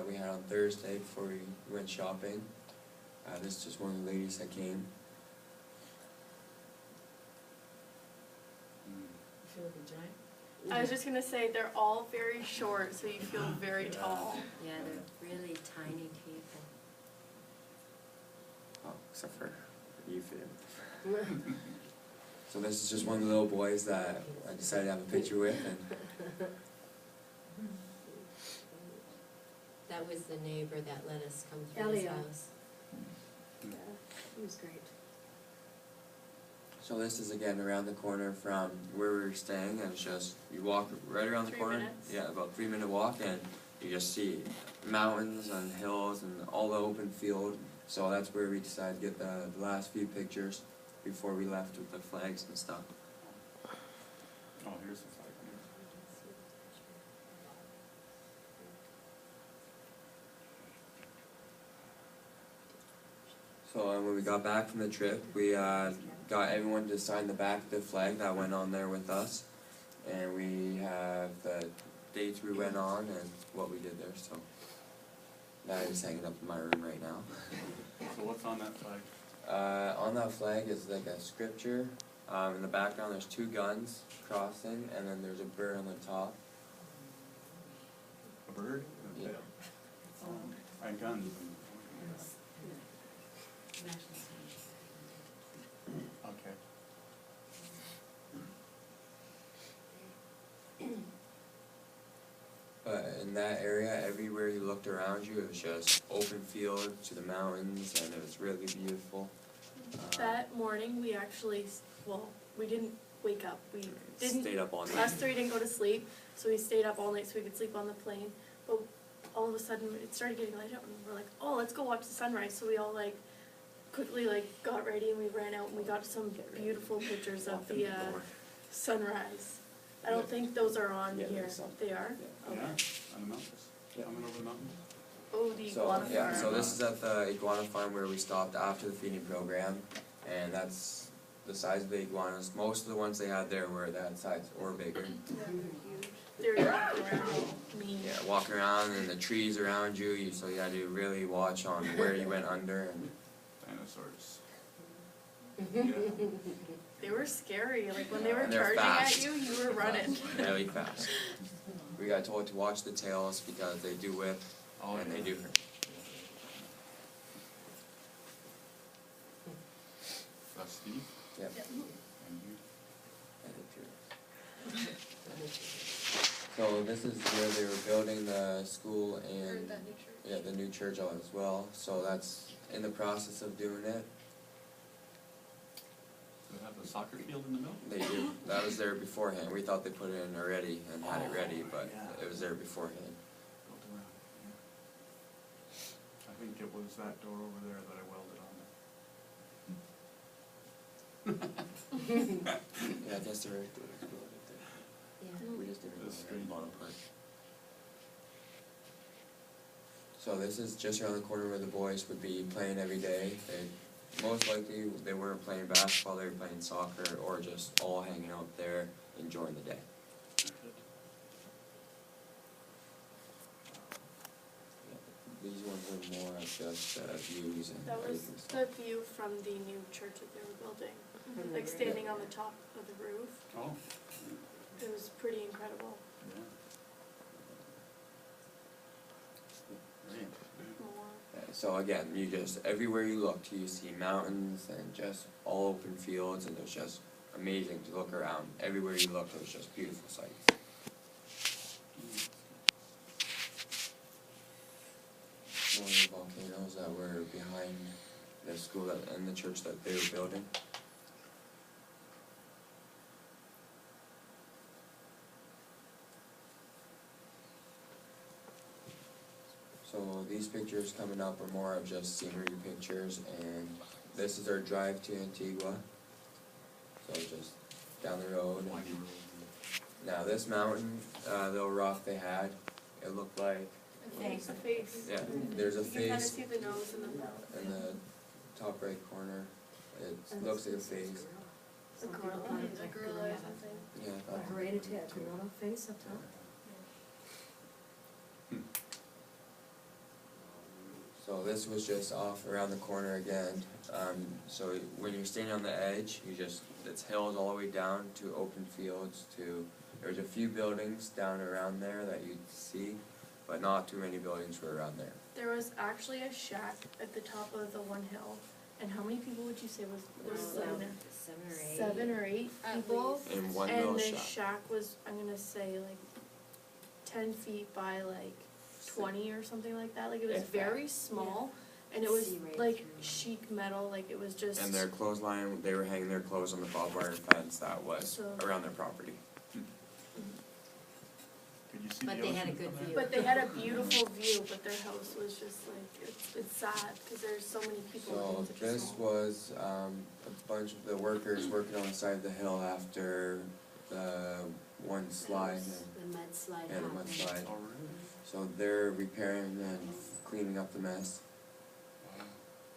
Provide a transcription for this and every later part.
that we had on Thursday before we went shopping. This is just one of the ladies that came. You feel like a giant? I was just gonna say they're all very short, so you feel very tall. Yeah, they're really tiny people. Oh, except for you fit. So this is just one of the little boys that I decided to have a picture with, and That was the neighbor that let us come through his Elliot. house. Yeah, he was great. so this is again around the corner from where we were staying, and it's just, you walk right around the 3 corner. minutes. Yeah, about 3-minute walk, and you just see mountains and hills and all the open field. So that's where we decided to get the last few pictures before we left with the flags and stuff. Oh, here's the flag. So when we got back from the trip, we got everyone to sign the back of the flag that went on there with us, and we have the dates we went on and what we did there. So that is hanging up in my room right now. So what's on that flag? On that flag is like a scripture. In the background, there's 2 guns crossing, and then there's a bird on the top. A bird? Yeah. And guns. Okay. But in that area, everywhere you looked around you, it was just open field to the mountains, and it was really beautiful. That morning, we actually, well, we didn't wake up. We didn't. Stayed up all night. Us 3 didn't go to sleep, so we stayed up all night so we could sleep on the plane. But all of a sudden, it started getting light out, and we're like, oh, let's go watch the sunrise. So we all quickly got ready, and we ran out, and we got some beautiful pictures of the sunrise. I don't think those are on Yeah, here. there's some. They are? Yeah. Yeah, Okay. on the mountains. Yeah. Coming over the mountains. Oh, the So, iguana yeah, farm. so this is at the iguana farm where we stopped after the feeding program, and that's the size of the iguanas. Most of the ones they had there were that size or bigger. They're walking around me. Yeah, walking around and the trees around you, so you had to really watch on where you went under. And Dinosaurs. They were scary. Like when they were And they're charging fast. at you, you were running. really fast. We got told to watch the tails because they do whip Oh, and yeah. they do hurt. That's Steve. Yep. And you. And it hurt. So this is where they were building the school and the new church as well. So that's in the process of doing it. Do they have the soccer field in the middle? They do. That was there beforehand. We thought they put it in already and had it ready, but yeah. it was there beforehand. Built around, yeah. I think it was that door over there that I welded on there. Yeah, I guess they're right there. Yeah. We just didn't This know street. the bottom part. So this is just around the corner where the boys would be playing every day. Most likely they weren't playing basketball, they were playing soccer or just all hanging out there enjoying the day. These ones are more of just views and That was everything. Stuff. the view from the new church that they were building. Like standing on the top of the roof. Oh, It was pretty incredible. yeah. Very interesting. More. So again, you just, everywhere you looked, you see mountains and just all open fields, and it was just amazing to look around. Everywhere you looked, it was just beautiful sights. One of the volcanoes that were behind the school and the church that they were building. So these pictures coming up are more of just scenery pictures, and this is our drive to Antigua. So just down the road. Winding road. Now this mountain, little rock they had, it looked like, It's a face. yeah, there's a You can kind of face see the nose and the mouth. in the top right corner. It looks like a face. A gorilla. A gorilla or something. Yeah, I thought- Great, a gorilla face up top. Yeah. yeah. Yeah. Yeah. Hmm. So this was just off around the corner again. So when you're standing on the edge, it's hills all the way down to open fields to, there's a few buildings down around there that you'd see, but not too many buildings were around there. There was actually a shack at the top of the one hill, and how many people would you say was living there? 7 or 8. 7 or 8 At people. least. In one And little the shack. shack was, I'm gonna say, like 10 feet by like 20 or something like that. Like it was If that. very small, and it was See right like through. chic metal. Like it was just. And their clothesline, they were hanging their clothes on the barbed wire fence that was So- around their property. Could you see the But ocean they had a from good there? view. But they had a beautiful view, but their house was just like it's sad because there's so many people So in such a this small. was a bunch of the workers working on the side of the hill after the one slide The mudslide and the happened. mudslide. Oh, really? So they're repairing and cleaning up the mess. Wow.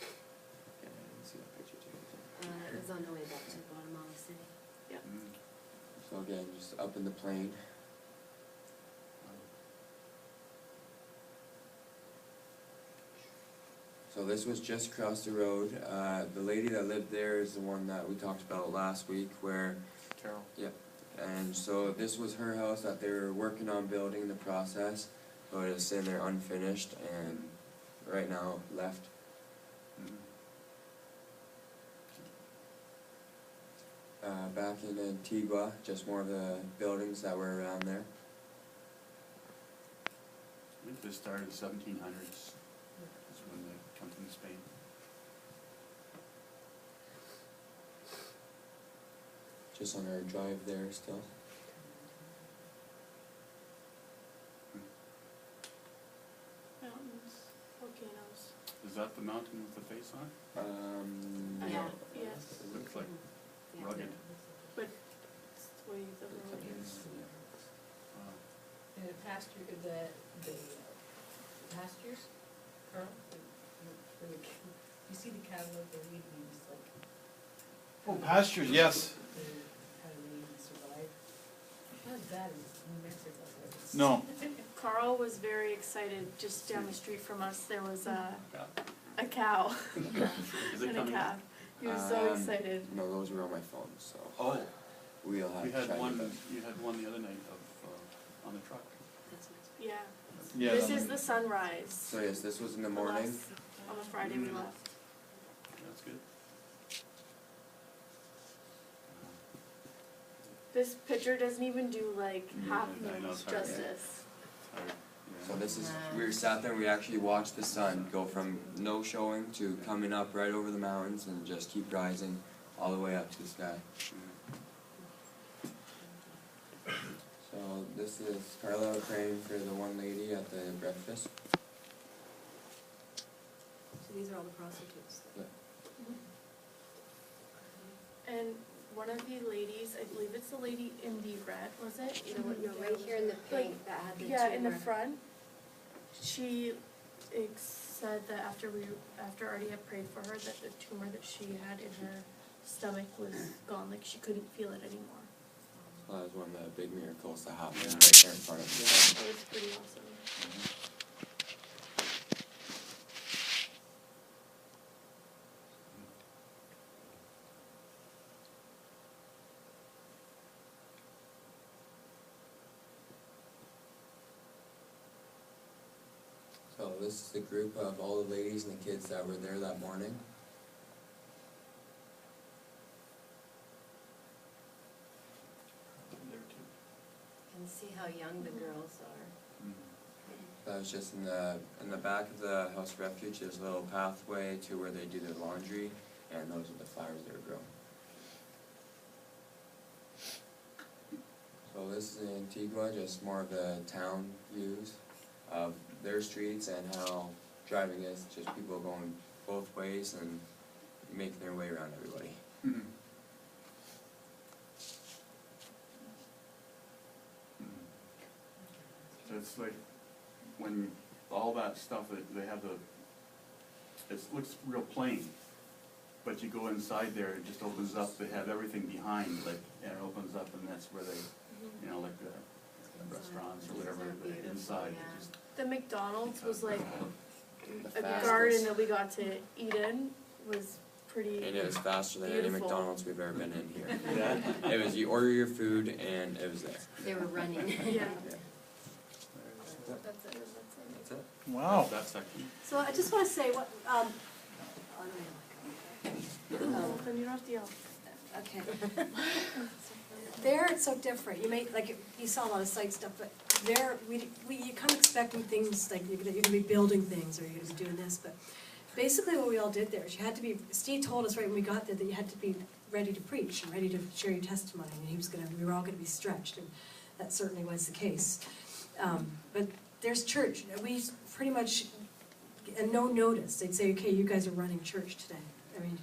Yeah, I didn't see that picture too. It was on the way back to Guatemala City. Mm. So again, just up in the plain. So this was just across the road. The lady that lived there is the one that we talked about last week where, Carol. and so this was her house that they were working on building in the process, but it's sitting there unfinished and right now left. Mm. Back in Antigua, just more of the buildings that were around there. I think this started in the 1700s. That's when they come from Spain. Just on our drive there still. Mountains, volcanoes. Is that the mountain with the face on it? Yeah. Yes. It looks like Yeah. rugged. It's the way the road is. Wow. And the pasture, the pastures, Carl, you see the cattle out there eating, and it's like, Oh, pastures, yes. how do they even survive? Not as bad as New Mexico. but it's- No. Carl was very excited. Just down the street from us, there was a Yeah. cow Is it and a coming? calf. He was so Um, excited. No, those were on my phone, so Oh, we'll have we to had check one, it. you had one the other night on the truck. That's nice. Yeah. Yeah, This that is one. the sunrise. So yes, this was in the for morning. us. On the Friday we left. That's good. This picture doesn't even do like half I know, moon's it's hard, yeah. justice. Sorry. So Yeah. this is, we sat there and we actually watched the sun go from no showing to coming up right over the mountains and just keep rising all the way up to the sky. So this is Carla praying for the one lady at the breakfast. So these are all the prostitutes. And one of the ladies, I believe it's the lady in the red, was it? You know what, you're right here in the pink that had the Yeah, in the tumor. front. She said that after Artie had prayed for her, that the tumor that she had in her stomach was gone, like she couldn't feel it anymore. So that was one of the big miracles that happened right there in front of us. So it's pretty awesome. So this is the group of all the ladies and the kids that were there that morning. There too. You can see how young the girls are. Mm. That was just in the back of the house of refuge. There's a little pathway to where they do their laundry, and those are the flowers they were growing. So this is in Antigua, just more of the town views of their streets and how driving is just people going both ways and making their way around everybody. Mhm. So it's like, when all that stuff, they have it looks real plain, but you go inside there, it just opens up, they have everything behind, like, and it opens up and that's where they, you know, like the restaurants or whatever, These are the beautiful, inside, yeah. it just, The McDonald's was like a fastest. garden that we got to eat in was pretty. And it was faster than any Beautiful. McDonald's we've ever been in here. Yeah. It was, you order your food and it was there. They were running. Yeah. That's it. That's it. Wow. That section. So I just wanna say what, Oh, then you don't have to yell. okay. There, it's so different. You may, like, you saw a lot of site stuff, but there, you come expecting things, like, you're gonna be building things, or you're gonna be doing this, but basically what we all did there is you had to be, Steve told us right when we got there that you had to be ready to preach and ready to share your testimony, and we were all gonna be stretched, and that certainly was the case. But there's church, we pretty much, and no notice, they'd say, okay, you guys are running church today. I mean,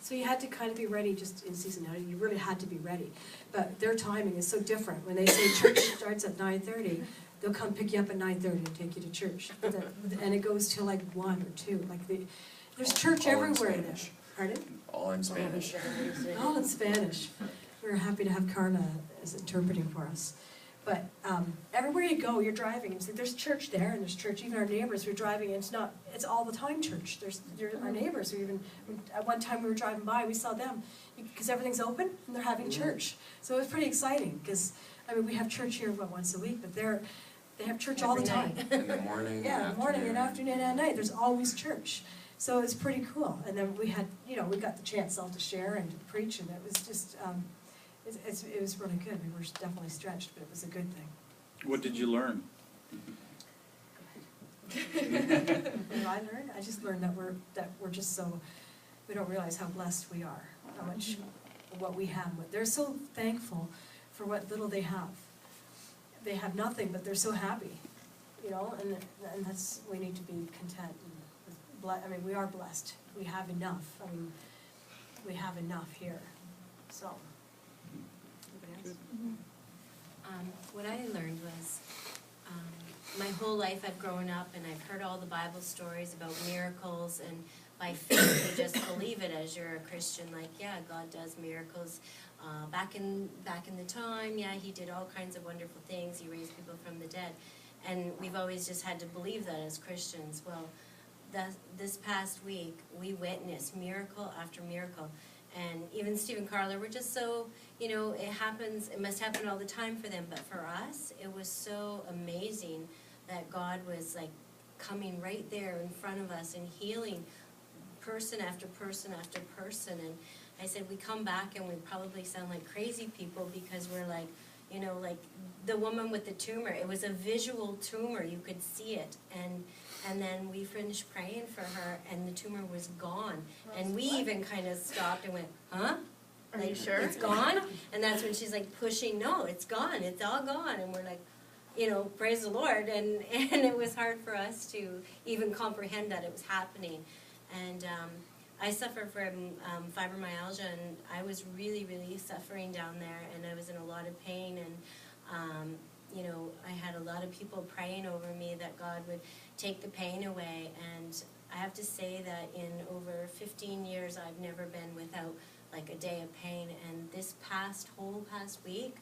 so you had to kind of be ready just in seasonality, you really had to be ready. But their timing is so different. When they say church starts at 9:30, they'll come pick you up at 9:30 and take you to church. And it goes till like 1 or 2. Like there's church All in everywhere there. Spanish. Pardon? All in Spanish. All in Spanish. We're happy to have Carla as interpreting for us. But everywhere you go, you're driving, and so there's church there, and there's church. Even our neighbors, we're driving, and it's all the time church. Our neighbors, at one time we were driving by, we saw them, because everything's open, and they're having church. So it was pretty exciting, because, I mean, we have church here, once a week, but they have church all the time. In the morning Yeah, and in the morning and afternoon and at night, there's always church. So it's pretty cool. And then we had, we got the chance all to share and to preach, and it was just, it was really good. We were definitely stretched, but it was a good thing. What did you learn? What did I learn? I just learned that we're just so, we don't realize how blessed we are, how much, what we have. They're so thankful for what little they have. They have nothing, but they're so happy, and that's, we need to be content. I mean, we are blessed. We have enough. I mean, we have enough here, so. Anybody else? What I learned was, my whole life I've grown up and I've heard all the Bible stories about miracles, and by faith you just believe it as you're a Christian, like, yeah, God does miracles. Back in the time, yeah, he did all kinds of wonderful things. He raised people from the dead. And we've always just had to believe that as Christians. Well, this past week, we witnessed miracle after miracle. And even Steve and Carla were just so, it must happen all the time for them. But for us, it was so amazing that God was like coming right there in front of us and healing person after person after person. And I said, we come back and we probably sound like crazy people, because we're like, like the woman with the tumor, it was a visual tumor, you could see it. And then we finished praying for her, and the tumor was gone. And we even kind of stopped and went, huh? Are you sure? It's gone? And that's when she's like pushing, no, it's gone, it's all gone. And we're like, praise the Lord. And it was hard for us to even comprehend that it was happening. And I suffer from fibromyalgia, and I was really, really suffering down there, and I was in a lot of pain, and I had a lot of people praying over me that God would take the pain away. And I have to say that in over 15 years, I've never been without like a day of pain. And this whole past week,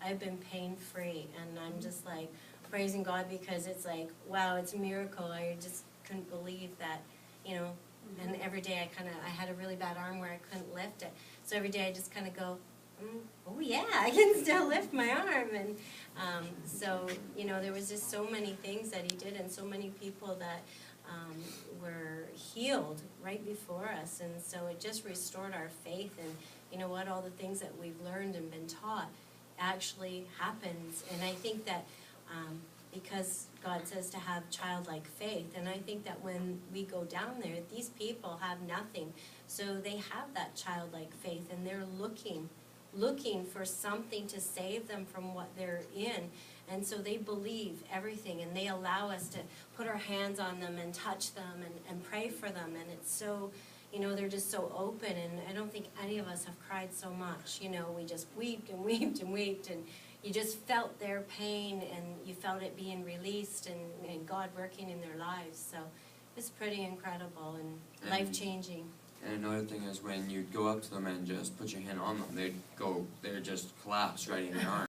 I've been pain-free, and I'm just like praising God, because it's like, wow, it's a miracle. I just couldn't believe that, and every day I had a really bad arm where I couldn't lift it. So every day I just kind of go, oh yeah, I can still lift my arm. And so, there was just so many things that he did, and so many people that were healed right before us. And so it just restored our faith. And all the things that we've learned and been taught actually happens. And I think that because God says to have childlike faith, and I think that when we go down there, these people have nothing, so they have that childlike faith, and they're looking for something to save them from what they're in. And so they believe everything, and they allow us to put our hands on them and touch them and pray for them. And it's so, they're just so open, and I don't think any of us have cried so much. We just wept and wept and wept, and you just felt their pain, and you felt it being released, and God working in their lives. So it's pretty incredible and life-changing. And another thing is, when you'd go up to them and just put your hand on them, they'd just collapse right in your arm.